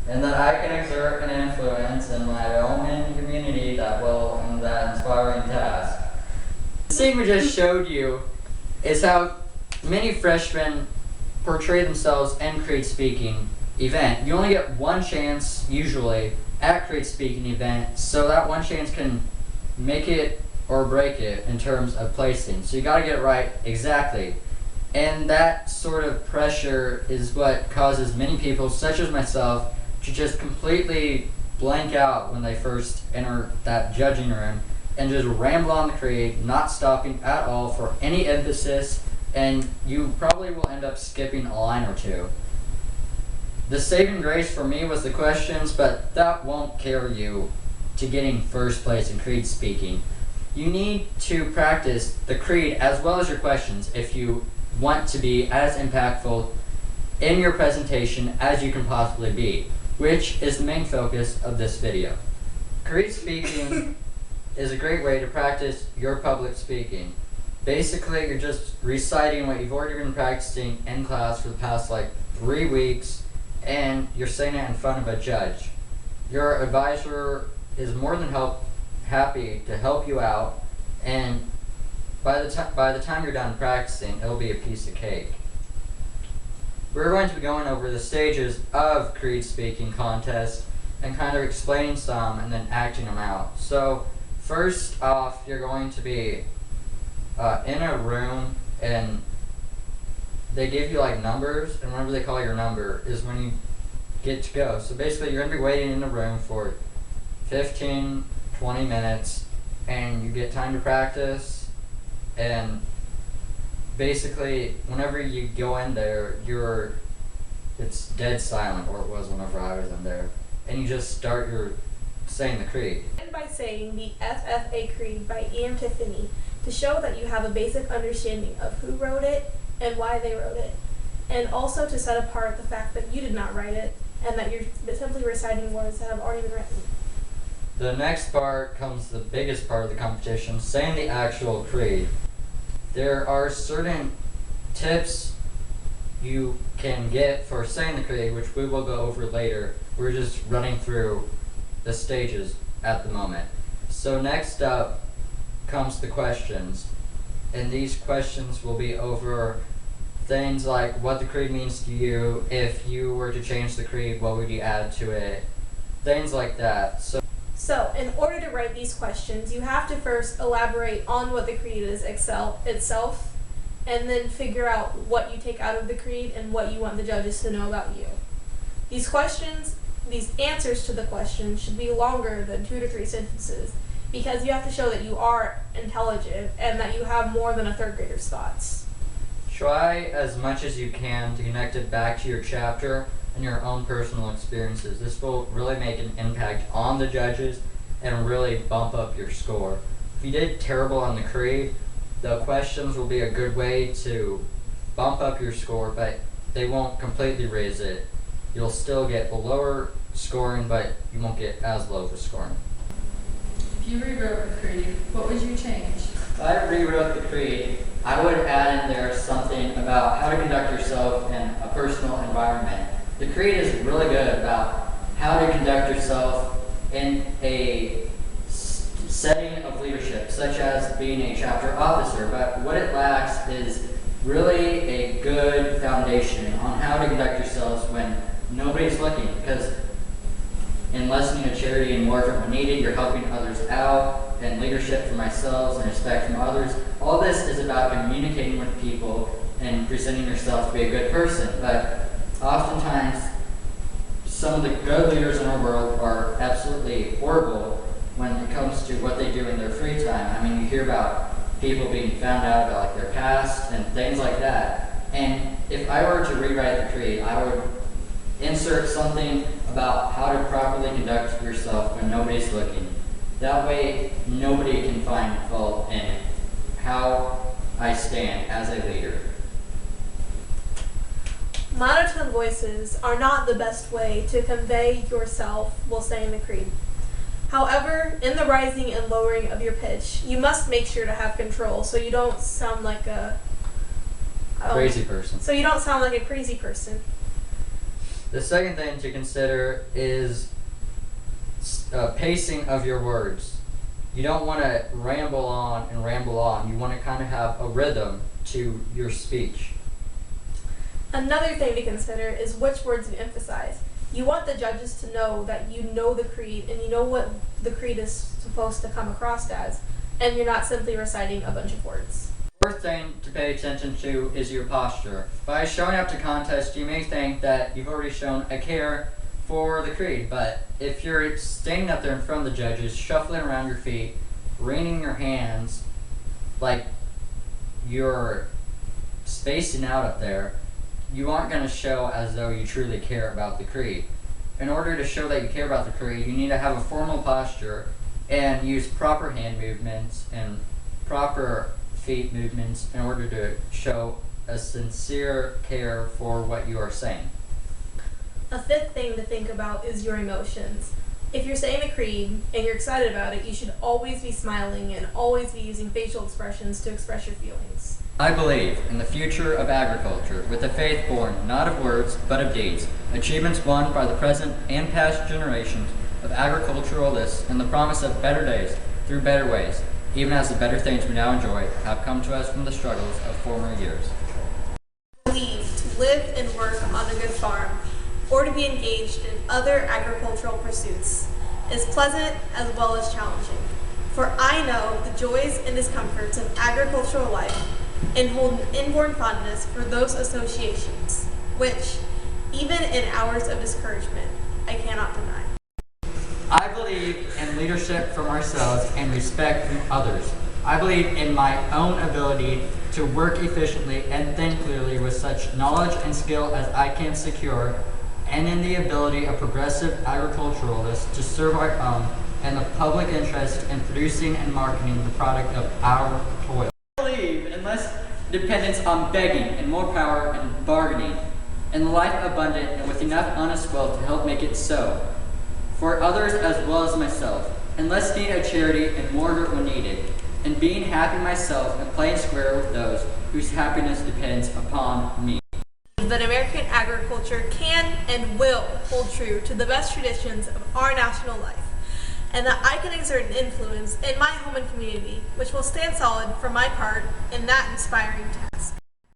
and that I can exert an influence in my own community that will end that inspiring task. The scene we just showed you is how many freshmen portray themselves in Creed Speaking event. You only get one chance, usually, at Creed Speaking event, so that one chance can make it or break it in terms of placing. So you gotta get it right exactly. And that sort of pressure is what causes many people, such as myself, to just completely blank out when they first enter that judging room and just ramble on the creed, not stopping at all for any emphasis, and you probably will end up skipping a line or two. The saving grace for me was the questions, but that won't carry you to getting first place in Creed Speaking. You need to practice the creed as well as your questions if you want to be as impactful in your presentation as you can possibly be, which is the main focus of this video. Creed Speaking is a great way to practice your public speaking. Basically, you're just reciting what you've already been practicing in class for the past 3 weeks, and you're saying it in front of a judge. Your advisor is more than happy to help you out, and by the time you're done practicing, it'll be a piece of cake. We're going to be going over the stages of Creed Speaking contest and kind of explaining some and then acting them out. So first off, you're going to be in a room, and they give you numbers, and whenever they call your number is when you get to go. So basically you're going to be waiting in the room for 15, 20 minutes, and you get time to practice, and basically whenever you go in there, it's dead silent, or it was whenever I was in there, and you just start saying the creed. And by saying the FFA Creed by Ian Tiffany to show that you have a basic understanding of who wrote it and why they wrote it, and also to set apart the fact that you did not write it and that you're simply reciting words that have already been written. The next part comes the biggest part of the competition, saying the actual creed. There are certain tips you can get for saying the creed, which we will go over later. We're just running through the stages at the moment. So next up comes the questions, and these questions will be over things like what the creed means to you. If you were to change the creed, what would you add to it? Things like that. So, in order to write these questions, you have to first elaborate on what the creed is itself, and then figure out what you take out of the creed and what you want the judges to know about you. These answers to the questions should be longer than 2 to 3 sentences, because you have to show that you are intelligent and that you have more than a third grader's thoughts. Try as much as you can to connect it back to your chapter and your own personal experiences. This will really make an impact on the judges and really bump up your score. If you did terrible on the creed, the questions will be a good way to bump up your score, but they won't completely raise it. You'll still get a lower scoring, but you won't get as low of a scoring. If you rewrote the creed, what would you change? If I rewrote the creed, I would add in there something about how to conduct yourself in a personal environment. The creed is really good about how to conduct yourself in a setting of leadership, such as being a chapter officer, but what it lacks is really a good foundation on how to conduct yourselves when nobody's looking, because in lessening of charity and more when needed, you're helping others out, and leadership from ourselves and respect from others. All this is about communicating with people and presenting yourself to be a good person, but oftentimes some of the good leaders in our world are absolutely horrible when it comes to what they do in their free time. I mean, you hear about people being found out about their past and things like that. And if I were to rewrite the creed, I would insert something about how to properly conduct yourself when nobody's looking. That way, nobody can find fault in how I stand as a leader. Monotone voices are not the best way to convey yourself while saying the creed. However, in the rising and lowering of your pitch, you must make sure to have control so you don't sound like a crazy person. So you don't sound like a crazy person. The second thing to consider is pacing of your words. You don't want to ramble on and ramble on. You want to kind of have a rhythm to your speech. Another thing to consider is which words you emphasize. You want the judges to know that you know the creed and you know what the creed is supposed to come across as, and you're not simply reciting a bunch of words. Fourth thing to pay attention to is your posture. By showing up to contests, you may think that you've already shown a care for the creed, but if you're standing up there in front of the judges, shuffling around your feet, wringing your hands like you're spacing out up there, you aren't going to show as though you truly care about the creed. In order to show that you care about the creed, you need to have a formal posture and use proper hand movements and proper feet movements in order to show a sincere care for what you are saying. A fifth thing to think about is your emotions. If you're saying the creed and you're excited about it, you should always be smiling and always be using facial expressions to express your feelings. I believe in the future of agriculture, with a faith born not of words, but of deeds, achievements won by the present and past generations of agriculturalists, and the promise of better days through better ways, even as the better things we now enjoy have come to us from the struggles of former years. I believe to live and work on a good farm, or to be engaged in other agricultural pursuits, is pleasant as well as challenging. For I know the joys and discomforts of agricultural life, and hold an inborn fondness for those associations, which, even in hours of discouragement, I cannot deny. I believe in leadership from ourselves and respect from others. I believe in my own ability to work efficiently and think clearly with such knowledge and skill as I can secure, and in the ability of progressive agriculturalists to serve our own and the public interest in producing and marketing the product of our toil. I believe in less dependence on begging and more power in bargaining, and life abundant and with enough honest will to help make it so, for others as well as myself, and less need of charity and more hurt when needed, and being happy myself and playing square with those whose happiness depends upon me. That American agriculture can and will hold true to the best traditions of our national life, and that I can exert an influence in my home and community, which will stand solid for my part in that inspiring task.